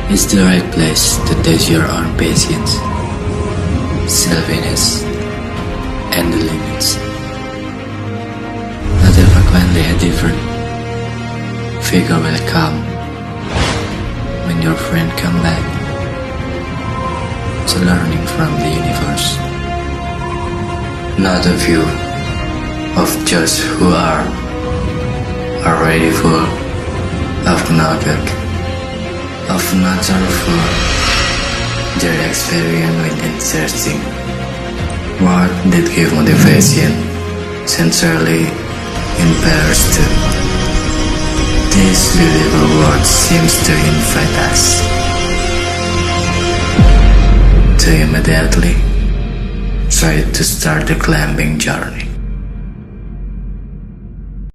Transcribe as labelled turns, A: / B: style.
A: is the right place to test your own patience, self-awareness, and the limits. Not frequently a different figure will come when your friend come back to learning from the universe. Not a few of just who are already full of knowledge, of another full their experience with inserting what that give motivation sincerely in pairs too. This beautiful world seems to invite us to immediately try to start the climbing journey.